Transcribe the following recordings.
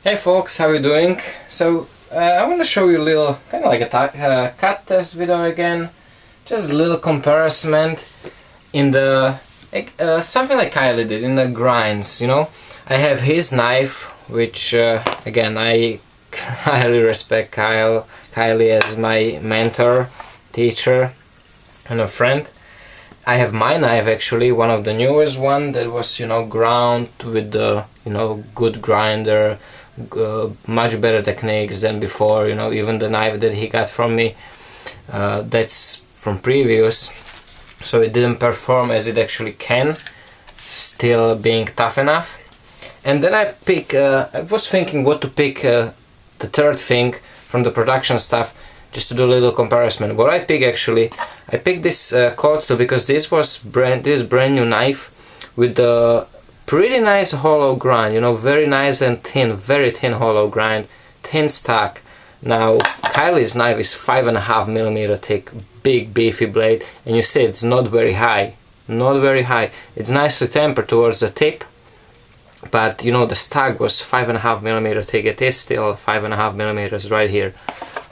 Hey folks, how you doing? I want to show you a little, kind of like a cut test video again. Just a little comparison in the, something like Kylie did in the grinds, you know. I have his knife, which again, I highly respect Kylie as my mentor, teacher and a friend. I have my knife, actually, one of the newest one that was, you know, ground with the, you know, good grinder, much better techniques than before, you know. Even the knife that he got from me, that's from previous, so it didn't perform as it actually can, still being tough enough. And then I was thinking what to pick, the third thing from the production stuff, just to do a little comparison. What I picked, actually, I picked this cold steel because this was brand new knife with the pretty nice hollow grind, you know, very nice and thin, very thin hollow grind, thin stock. Now Kylie's knife is 5.5mm thick, big beefy blade, and you see it's not very high, not very high. It's nicely tempered towards the tip, but you know, the stock was 5.5mm thick. It is still 5.5mm right here.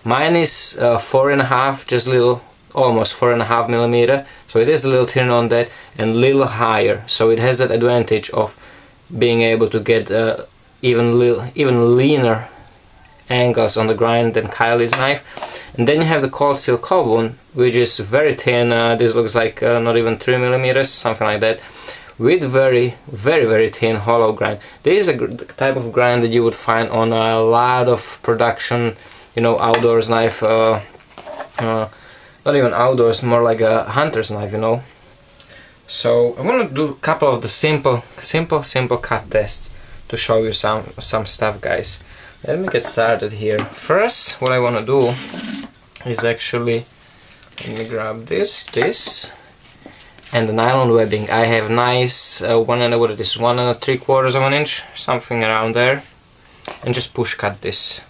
Mine is 4.5, just little, almost 4.5mm, so it is a little thin on that and a little higher, so it has that advantage of being able to get even leaner angles on the grind than Kylie's knife. And then you have the cold steel carbon, which is very thin. This looks like not even 3mm, something like that, with very thin hollow grind. This is a type of grind that you would find on a lot of production, you know, outdoors knife, not even outdoors, more like a hunter's knife, you know. So I want to do a couple of the simple cut tests to show you some stuff, guys. Let me get started here. First, what I want to do is actually, let me grab this and the nylon webbing. I have nice 1.75 of an inch, something around there, and just push cut this.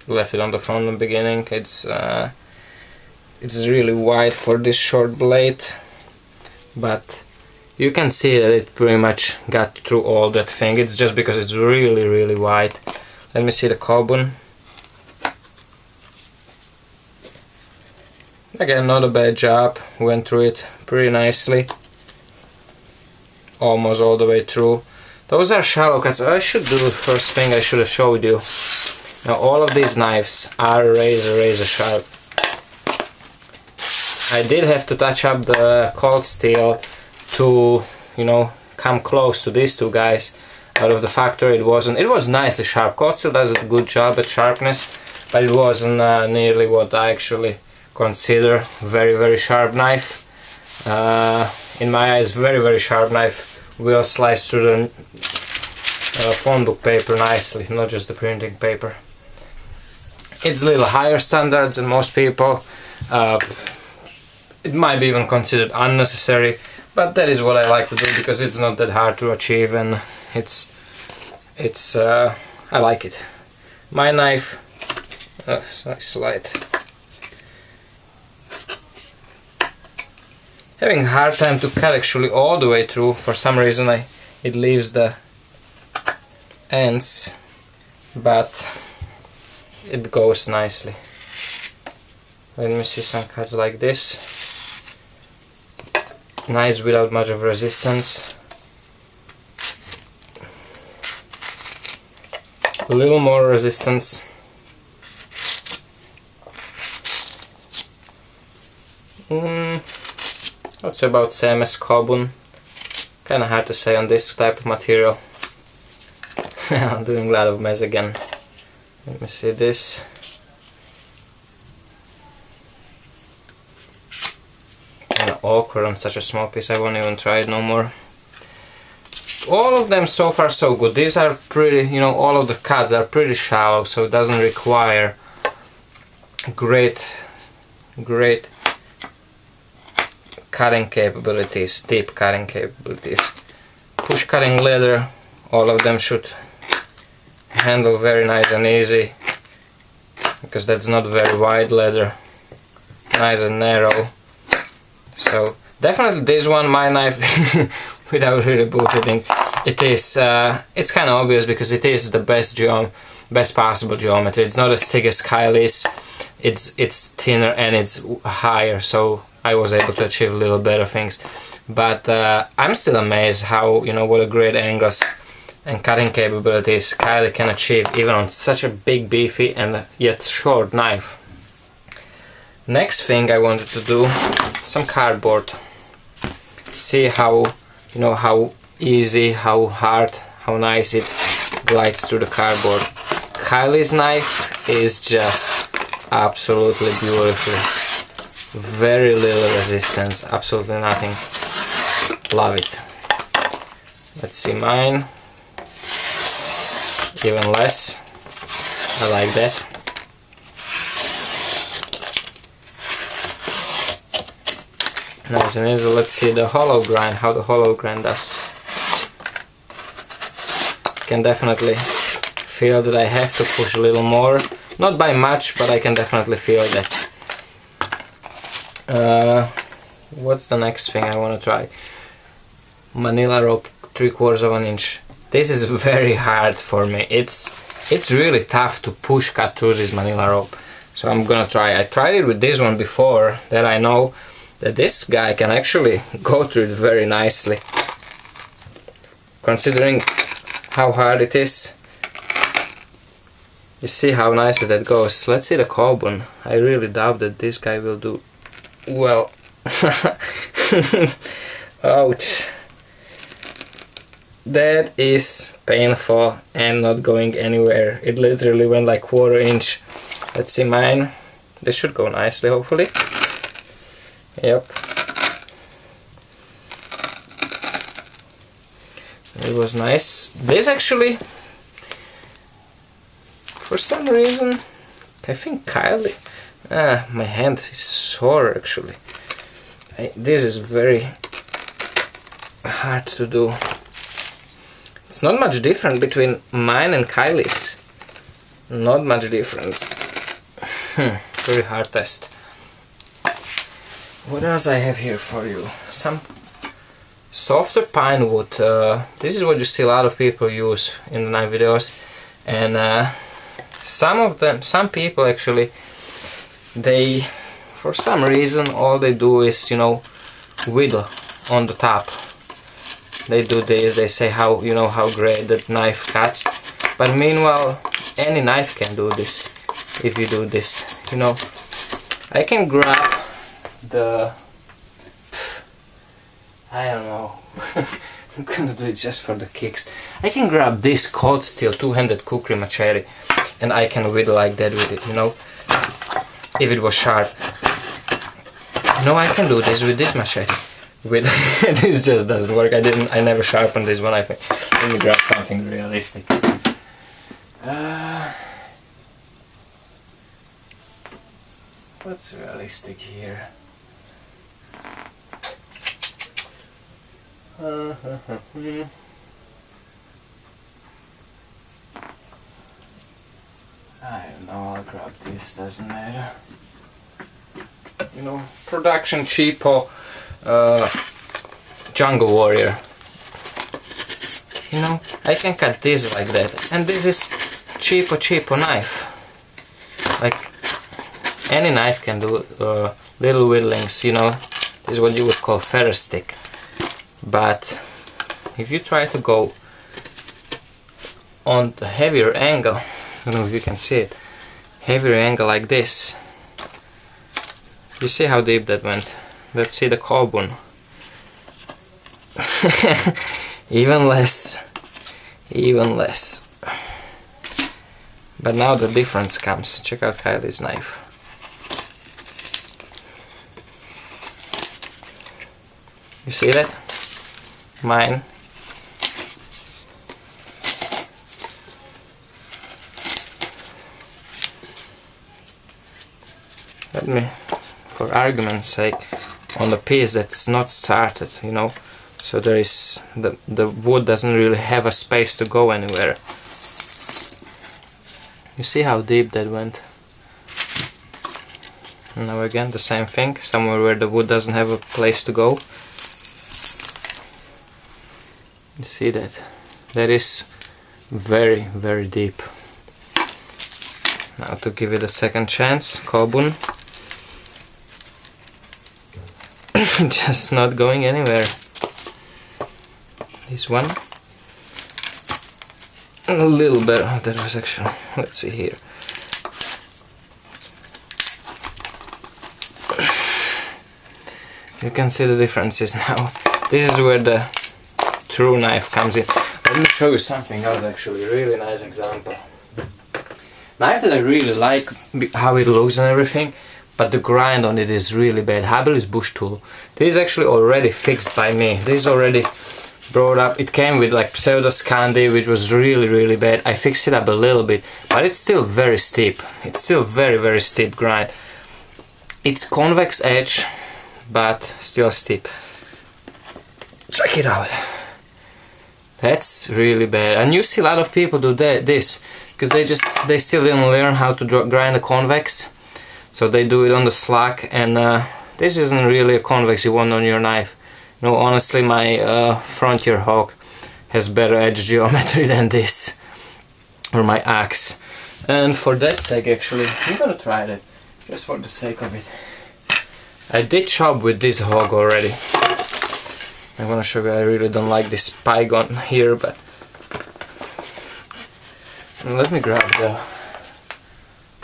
Left it on the front in the beginning. It's really wide for this short blade, but you can see that it pretty much got through all that thing. It's just because it's really wide. Let me see the carbon. Again, not a bad job. Went through it pretty nicely, almost all the way through. Those are shallow cuts. I should do the first thing I should have showed you. Now all of these knives are razor sharp. I did have to touch up the cold steel to, you know, come close to these two guys. Out of the factory, it was nicely sharp. Cold steel does a good job at sharpness, but it wasn't nearly what I actually consider very sharp knife. In my eyes, very sharp knife will slice through the phone book paper nicely, not just the printing paper. It's a little higher standards than most people. It might be even considered unnecessary, but that is what I like to do because it's not that hard to achieve, and I like it. My knife, slide. Having a hard time to cut actually all the way through. For some reason it leaves the ends, but it goes nicely. Let me see some cuts like this. Nice without much of resistance. A little more resistance. That's about same as carbon. Kinda hard to say on this type of material. I'm doing a lot of mess again. Let me see this. Kinda awkward on such a small piece, I won't even try it no more. All of them so far so good. These are pretty, you know, all of the cuts are pretty shallow, so it doesn't require great cutting capabilities, deep cutting capabilities. Push cutting leather, all of them should handle very nice and easy, because that's not very wide leather, nice and narrow. So definitely this one, my knife, without really bullshitting. It is, it's kind of obvious because it is the best possible geometry. It's not as thick as Kylie's, it's thinner and it's higher, so I was able to achieve a little better things. But I'm still amazed how, you know, what a great angles and cutting capabilities Kylie can achieve even on such a big, beefy and yet short knife. Next thing I wanted to do, some cardboard. See how, you know, how easy, how hard, how nice it glides through the cardboard. Kylie's knife is just absolutely beautiful. Very little resistance, absolutely nothing. Love it. Let's see mine. Even less. I like that. Nice and easy. Let's see the hollow grind, how the hollow grind does. Can definitely feel that I have to push a little more. Not by much, but I can definitely feel that. What's the next thing I want to try? Manila rope, 3/4 of an inch. This is very hard for me. It's really tough to push cut through this Manila rope. So I'm gonna try. I tried it with this one before, that I know that this guy can actually go through it very nicely. Considering how hard it is. You see how nicely that goes. Let's see the carbon. I really doubt that this guy will do well. Ouch. That is painful and not going anywhere. It literally went like 1/4 inch. Let's see mine. This should go nicely, hopefully. Yep. It was nice. This actually, for some reason, I think Kylie... my hand is sore actually. This is very hard to do. It's not much different between mine and Kylie's. Not much difference. Very hard test. What else I have here for you? Some softer pine wood. This is what you see a lot of people use in the knife videos, and some people actually, they, for some reason, all they do is, you know, whittle on the top. They do this, they say how, you know, how great that knife cuts, but meanwhile any knife can do this. If you do this, you know, I can grab the, I don't know, I'm gonna do it just for the kicks. I can grab this cold steel two-handed kukri machete and I can whittle like that with it, you know, if it was sharp. No, I can do this with this machete. With this just doesn't work. I never sharpened this one. I think. Let me grab something realistic. What's realistic here? I don't know, I'll grab this, doesn't matter. You know, production cheapo jungle warrior. You know, I can cut this like that, and this is cheapo knife. Like any knife can do little whittlings, you know. This is what you would call feather stick. But if you try to go on the heavier angle, I don't know if you can see it, heavier angle like this, you see how deep that went. Let's see the carbon. Even less. But now the difference comes. Check out Kylie's knife. You see that? Mine. Let me, for argument's sake, on the piece that's not started, you know, so there is the wood doesn't really have a space to go anywhere. You see how deep that went? And now again the same thing, somewhere where the wood doesn't have a place to go. You see that? That is very, very deep. Now to give it a second chance, Kobun. Just not going anywhere. This one. A little better. Oh, that was actually, let's see here. You can see the differences now. This is where the true knife comes in. Let me show you something else actually, really nice example. Knife that I really like, how it looks and everything, but the grind on it is really bad. Habelis bush tool. This is actually already fixed by me. This is already brought up. It came with like pseudo Scandi, which was really, really bad. I fixed it up a little bit, but it's still very steep. It's still very, very steep grind. It's convex edge, but still steep. Check it out. That's really bad. And you see a lot of people do this because they still didn't learn how to grind a convex, so they do it on the slack, and this isn't really a convex you want on your knife. No, honestly, my frontier hawk has better edge geometry than this, or my axe. And for that sake, actually, I'm gonna try that just for the sake of it. I did chop with this hog already. I want to show you, I really don't like this pygon here, but let me grab the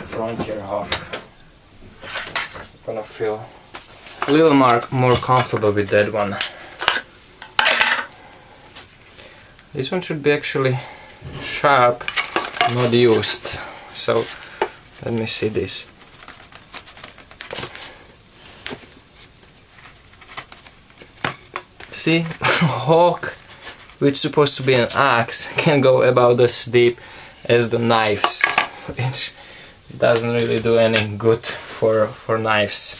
frontier hog. I'm gonna feel a little more comfortable with that one. This one should be actually sharp, not used. So let me see this. See, hawk, which is supposed to be an axe, can go about as deep as the knives, which doesn't really do any good for knives.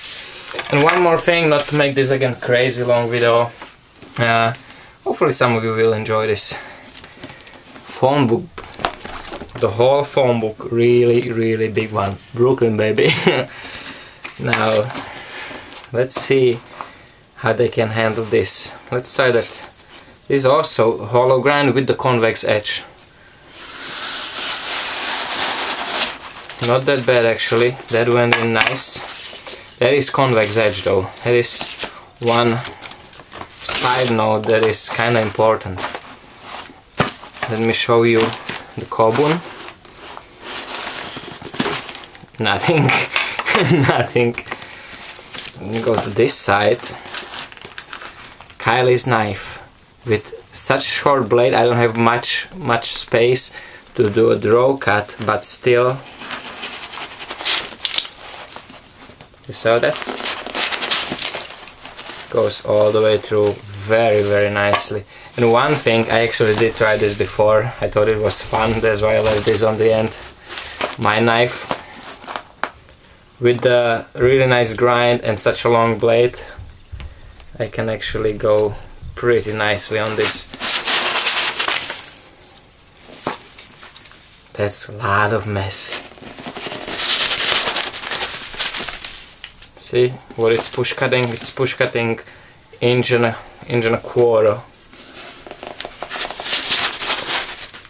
And one more thing, not to make this again crazy long video, hopefully some of you will enjoy this phone book, the whole phone book, really big one, Brooklyn baby. Now let's see how they can handle this. Let's try that. This is also hollow grind with the convex edge. Not that bad actually, that went in nice. That is convex edge though. That is one side note that is kinda important. Let me show you the Kobun. Nothing. Nothing. Let me go to this side. Kylie's knife. With such short blade I don't have much space to do a draw cut, but still. You saw that? Goes all the way through very nicely. And one thing, I actually did try this before, I thought it was fun, that's why I left this on the end. My knife with the really nice grind and such a long blade, I can actually go pretty nicely on this. That's a lot of mess. See what it's push cutting? It's push cutting inch and a quarter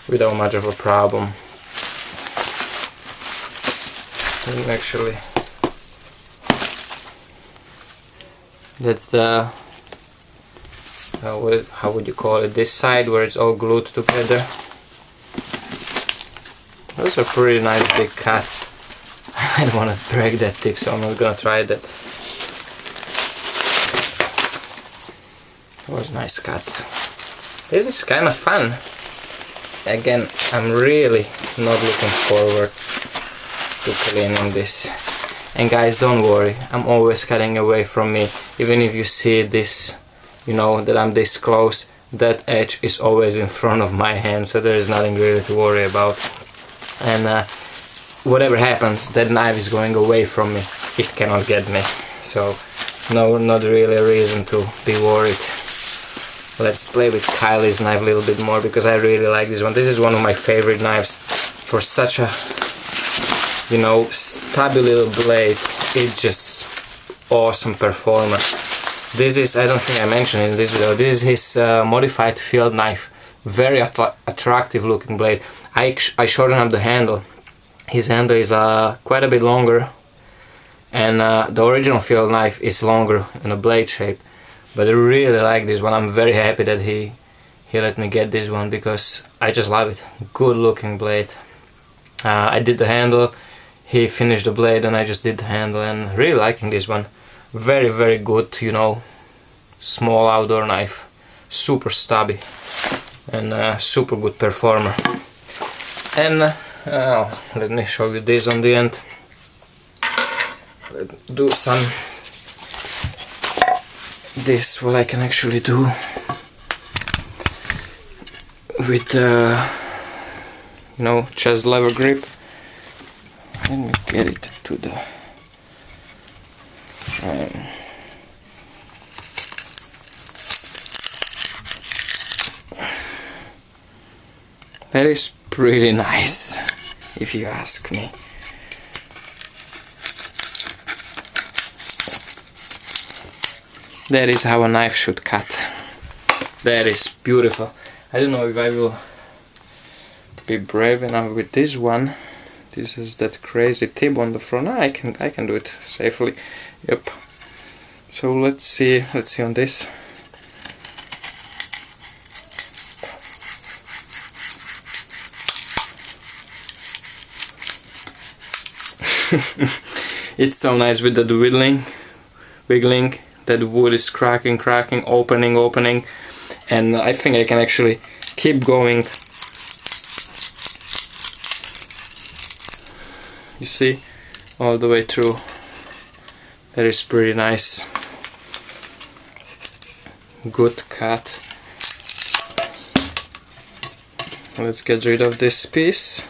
without much of a problem. And actually, that's the how would you call it? This side where it's all glued together. Those are pretty nice big cuts. I don't want to break that tip, so I'm not gonna try that. It was a nice cut. This is kind of fun. Again, I'm really not looking forward to cleaning this. And guys, don't worry, I'm always cutting away from me. Even if you see this, you know that I'm this close, that edge is always in front of my hand, so there is nothing really to worry about. And whatever happens, that knife is going away from me. It cannot get me. So, no, not really a reason to be worried. Let's play with Kylie's knife a little bit more, because I really like this one. This is one of my favorite knives. For such a, you know, stubby little blade, it's just awesome performer. This is, I don't think I mentioned it in this video, this is his modified field knife. very attractive looking blade. I shortened up the handle. His handle is quite a bit longer, and the original field knife is longer in a blade shape. But I really like this one. I'm very happy that he let me get this one, because I just love it. Good looking blade. I did the handle, he finished the blade, and I just did the handle, and really liking this one. Very, very good, you know, small outdoor knife. Super stubby and super good performer. And let me show you this on the end. Let's do some this, what I can actually do with you know, chest lever grip. Let me get it to the frame. That is pretty nice, if you ask me. That is how a knife should cut. That is beautiful. I don't know if I will be brave enough with this one. This is that crazy tip on the front. I can do it safely. Yep. So let's see on this. It's so nice with that wiggling. That wood is cracking, opening, and I think I can actually keep going. You see, all the way through. That is pretty nice. Good cut. Let's get rid of this piece.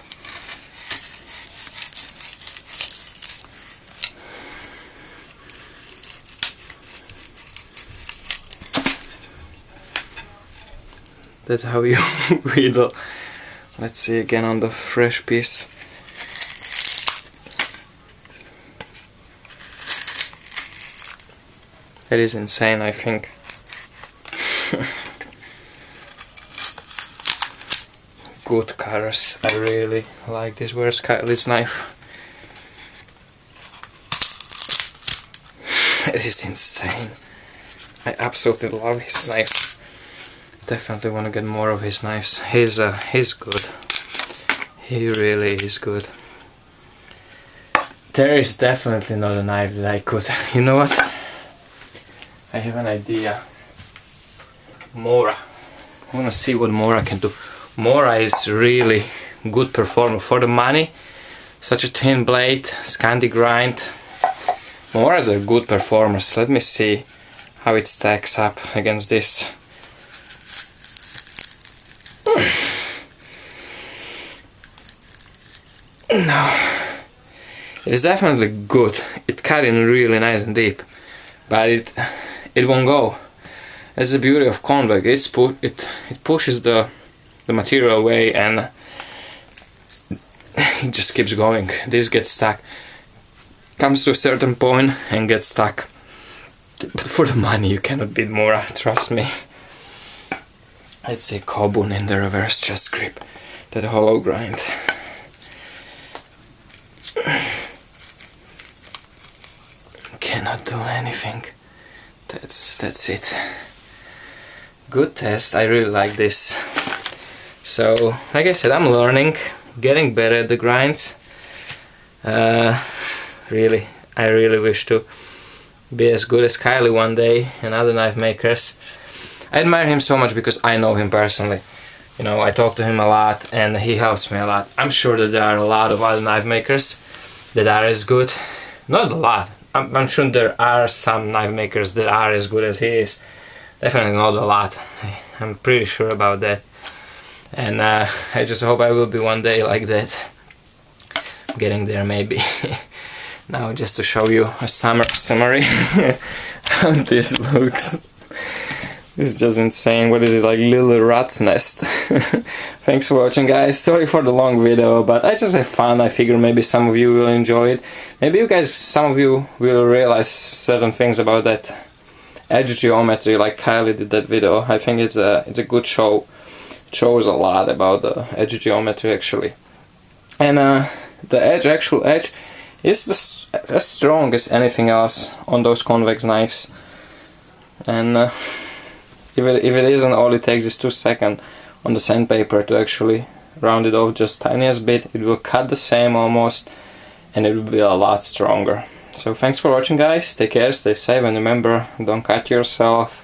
That's how you wheedle. Let's see again on the fresh piece. That is insane, I think. Good colors. I really like this. Where's Kylie's knife? It is insane. I absolutely love his knives. Definitely want to get more of his knives. He's good. He really is good. There is definitely not a knife that I could. You know what? I have an idea. Mora. I want to see what Mora can do. Mora is really good performer for the money. Such a thin blade, scanty grind. Moras are good performers. Let me see how it stacks up against this. No, it is definitely good. It cut in really nice and deep, but it won't go. That's the beauty of convex. It pushes the material away, and it just keeps going. This gets stuck. Comes to a certain point and gets stuck. But for the money, you cannot beat Mora. Trust me. Let's see Kobun in the reverse chest grip. That hollow grind. Cannot do anything. That's it. Good test. I really like this. So, like I said, I'm learning, getting better at the grinds. Really, I really wish to be as good as Kylie one day and other knife makers. I admire him so much because I know him personally. You know, I talk to him a lot and he helps me a lot. I'm sure that there are a lot of other knife makers that are as good. Not a lot. I'm sure there are some knife makers that are as good as he is. Definitely not a lot. I'm pretty sure about that. And I just hope I will be one day like that. I'm getting there maybe. Now just to show you a summary how this looks. This is just insane. What is it, like little rat's nest? Thanks for watching, guys. Sorry for the long video, but I just have fun. I figure maybe some of you will enjoy it. Maybe you guys, some of you will realize certain things about that edge geometry, like Kylie did that video. I think it's a good show shows a lot about the edge geometry actually. And the actual edge is as strong as anything else on those convex knives. And if it isn't, all it takes is 2 seconds on the sandpaper to actually round it off just tiniest bit. It will cut the same almost, and it will be a lot stronger. So thanks for watching, guys. Take care, stay safe, and remember, don't cut yourself.